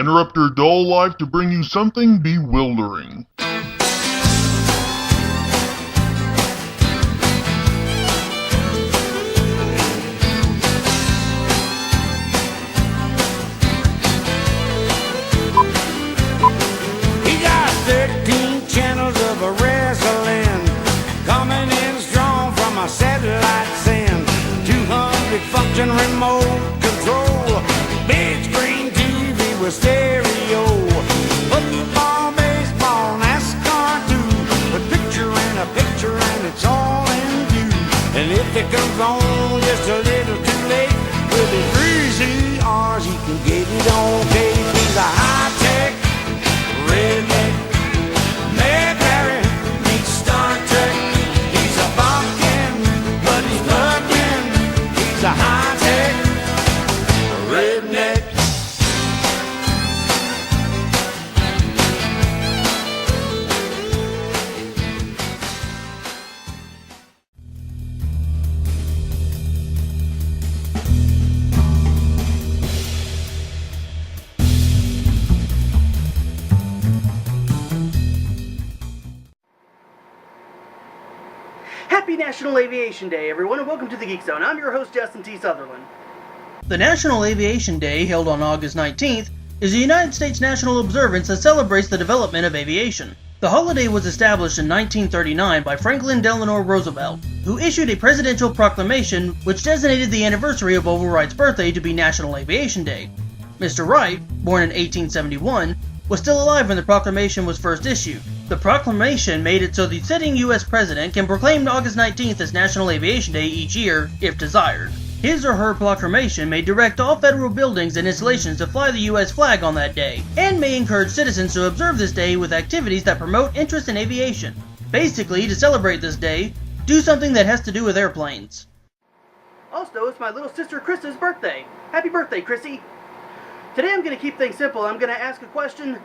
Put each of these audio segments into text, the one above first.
interrupt your dull life to bring you something bewildering. He got 13 channels of a wrestling, coming in strong from a satellite send. 200 function remote control, big screen TV with stereo. Football, baseball, NASCAR too, a picture and a picture and it's all in view. And if it comes on just a little too late, with his 3 CRs he can get it on tape. He's a high-tech redneck, military meets Star Trek. He's a bumpkin, but he's bucking. He's a high-tech redneck. Happy National Aviation Day, everyone, and welcome to the Geek Zone. I'm your host, Justin T. Sutherland. The National Aviation Day, held on August 19th, is a United States national observance that celebrates the development of aviation. The holiday was established in 1939 by Franklin Delano Roosevelt, who issued a presidential proclamation which designated the anniversary of Orville Wright's birthday to be National Aviation Day. Mr. Wright, born in 1871, was still alive when the proclamation was first issued. The proclamation made it so the sitting U.S. president can proclaim August 19th as National Aviation Day each year, if desired. His or her proclamation may direct all federal buildings and installations to fly the U.S. flag on that day, and may encourage citizens to observe this day with activities that promote interest in aviation. Basically, to celebrate this day, do something that has to do with airplanes. Also, it's my little sister Chris's birthday. Happy birthday, Chrissy! Today I'm going to keep things simple. I'm going to ask a question.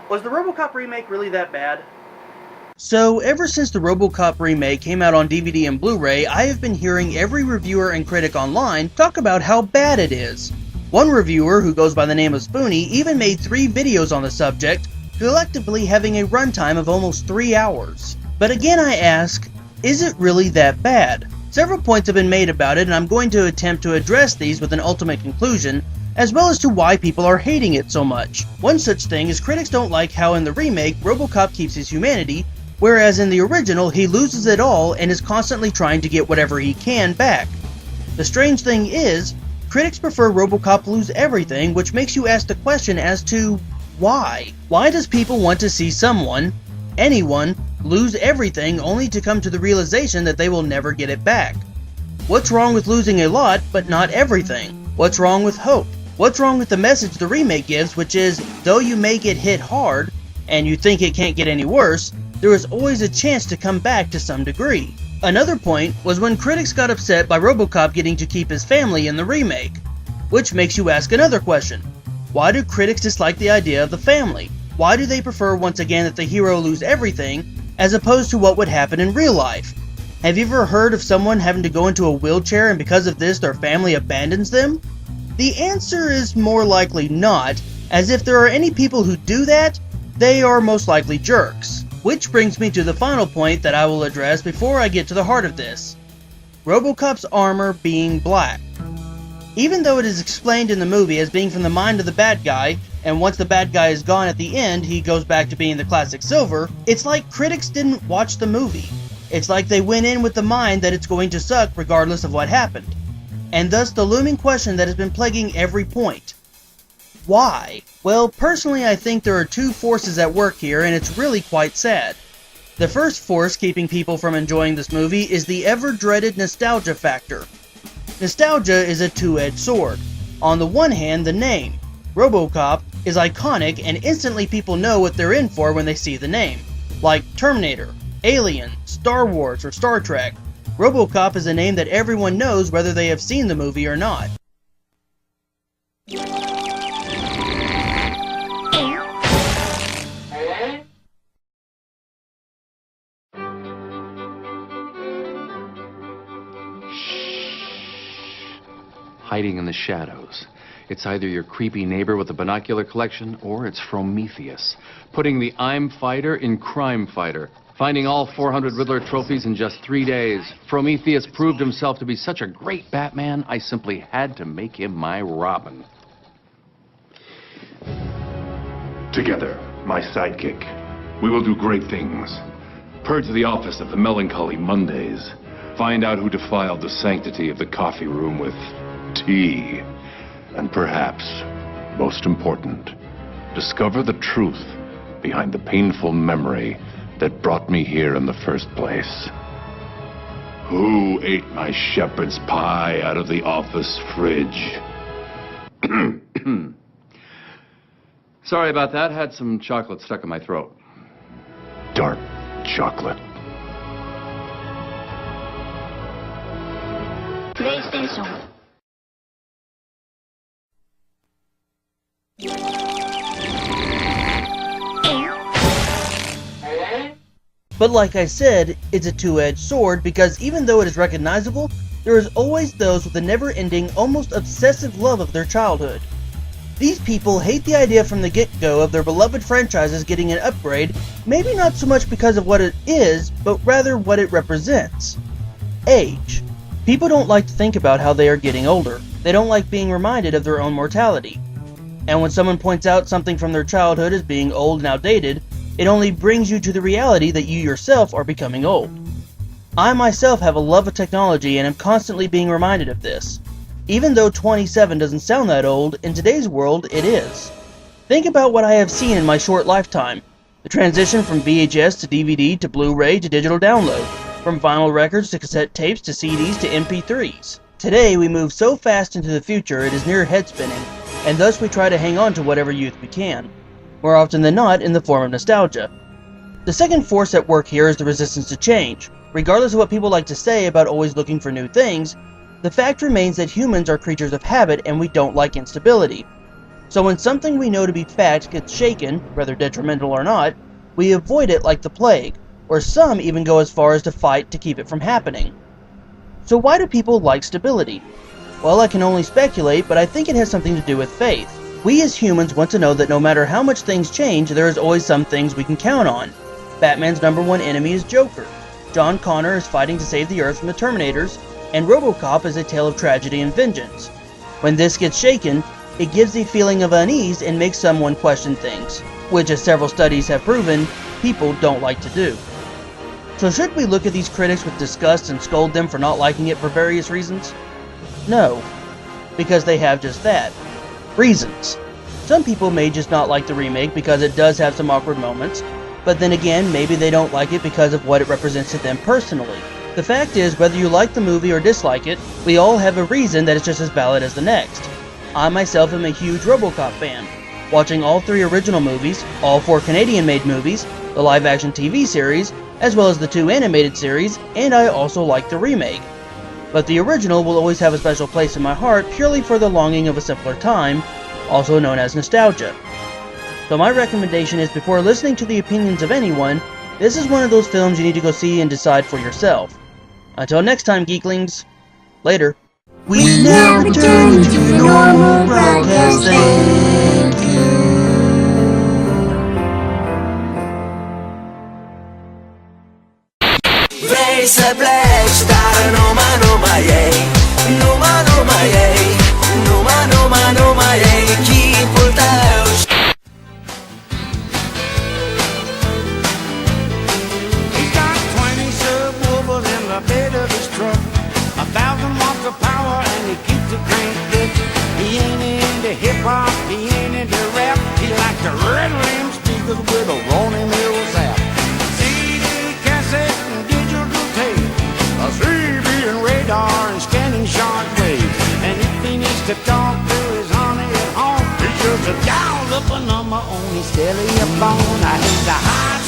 Was the Robocop remake really that bad? So, ever since the Robocop remake came out on DVD and Blu-ray, I have been hearing every reviewer and critic online talk about how bad it is. One reviewer, who goes by the name of Spoonie, even made 3 videos on the subject, collectively having a runtime of almost 3 hours. But again I ask, is it really that bad? Several points have been made about it, and I'm going to attempt to address these with an ultimate conclusion, as well as to why people are hating it so much. One such thing is critics don't like how in the remake, Robocop keeps his humanity, whereas in the original, he loses it all and is constantly trying to get whatever he can back. The strange thing is, critics prefer Robocop lose everything, which makes you ask the question as to why? Why does people want to see someone, anyone, lose everything only to come to the realization that they will never get it back? What's wrong with losing a lot, but not everything? What's wrong with hope? What's wrong with the message the remake gives, which is, though you may get hit hard, and you think it can't get any worse, there is always a chance to come back to some degree. Another point was when critics got upset by Robocop getting to keep his family in the remake. Which makes you ask another question. Why do critics dislike the idea of the family? Why do they prefer once again that the hero lose everything, as opposed to what would happen in real life? Have you ever heard of someone having to go into a wheelchair and because of this their family abandons them? The answer is more likely not, as if there are any people who do that, they are most likely jerks. Which brings me to the final point that I will address before I get to the heart of this. Robocop's armor being black. Even though it is explained in the movie as being from the mind of the bad guy, and once the bad guy is gone at the end, he goes back to being the classic silver, it's like critics didn't watch the movie. It's like they went in with the mind that it's going to suck regardless of what happened. And thus the looming question that has been plaguing every point. Why? Well, personally I think there are 2 forces at work here, and it's really quite sad. The first force keeping people from enjoying this movie is the ever-dreaded nostalgia factor. Nostalgia is a 2-edged sword. On the one hand, the name, Robocop, is iconic and instantly people know what they're in for when they see the name. Like Terminator, Alien, Star Wars, or Star Trek. Robocop is a name that everyone knows whether they have seen the movie or not. Hiding in the shadows. It's either your creepy neighbor with a binocular collection, or it's Prometheus, putting the I'm Fighter in Crime Fighter. Finding all 400 Riddler trophies in just 3 days, Prometheus proved himself to be such a great Batman, I simply had to make him my Robin. Together, my sidekick, we will do great things. Purge the office of the melancholy Mondays. Find out who defiled the sanctity of the coffee room with tea. And perhaps, most important, discover the truth behind the painful memory that brought me here in the first place. Who ate my shepherd's pie out of the office fridge? Sorry about that. Had some chocolate stuck in my throat. Dark chocolate. PlayStation. But like I said, it's a two-edged sword because even though it is recognizable, there is always those with a never-ending, almost obsessive love of their childhood. These people hate the idea from the get-go of their beloved franchises getting an upgrade, maybe not so much because of what it is, but rather what it represents. Age. People don't like to think about how they are getting older. They don't like being reminded of their own mortality. And when someone points out something from their childhood as being old and outdated, it only brings you to the reality that you yourself are becoming old. I myself have a love of technology and am constantly being reminded of this. Even though 27 doesn't sound that old, in today's world it is. Think about what I have seen in my short lifetime. The transition from VHS to DVD to Blu-ray to digital download, from vinyl records to cassette tapes to CDs to MP3s. Today we move so fast into the future it is near head-spinning, and thus we try to hang on to whatever youth we can. More often than not in the form of nostalgia. The second force at work here is the resistance to change. Regardless of what people like to say about always looking for new things, the fact remains that humans are creatures of habit and we don't like instability. So when something we know to be fact gets shaken, whether detrimental or not, we avoid it like the plague, or some even go as far as to fight to keep it from happening. So why do people like stability? Well, I can only speculate, but I think it has something to do with faith. We as humans want to know that no matter how much things change, there is always some things we can count on. Batman's #1 enemy is Joker. John Connor is fighting to save the Earth from the Terminators, and Robocop is a tale of tragedy and vengeance. When this gets shaken, it gives a feeling of unease and makes someone question things, which, as several studies have proven, people don't like to do. So should we look at these critics with disgust and scold them for not liking it for various reasons? No, because they have just that. Reasons. Some people may just not like the remake because it does have some awkward moments, but then again, maybe they don't like it because of what it represents to them personally. The fact is, whether you like the movie or dislike it, we all have a reason that is just as valid as the next. I myself am a huge Robocop fan, watching all 3 original movies, all 4 Canadian-made movies, the live-action TV series, as well as the 2 animated series, and I also like the remake. But the original will always have a special place in my heart purely for the longing of a simpler time, also known as nostalgia. So my recommendation is, before listening to the opinions of anyone, this is one of those films you need to go see and decide for yourself. Until next time, Geeklings, later. We now return to normal broadcasting. Vrei să pleci, dar numai ei. Numai ei. Numai ei. Chipul tău. He's got 20 subwoofers in the bed of his truck, 1,000 watts of power, and he keeps it cranked up. He ain't into hip-hop, he ain't into rap. He likes the red rim speakers with a rolling Mills app. CD, cassette, and digital tape, a CB and radar and scanning short waves. And if he needs to talk to his honey at home, he just dials up a number on his cellular phone. He's a high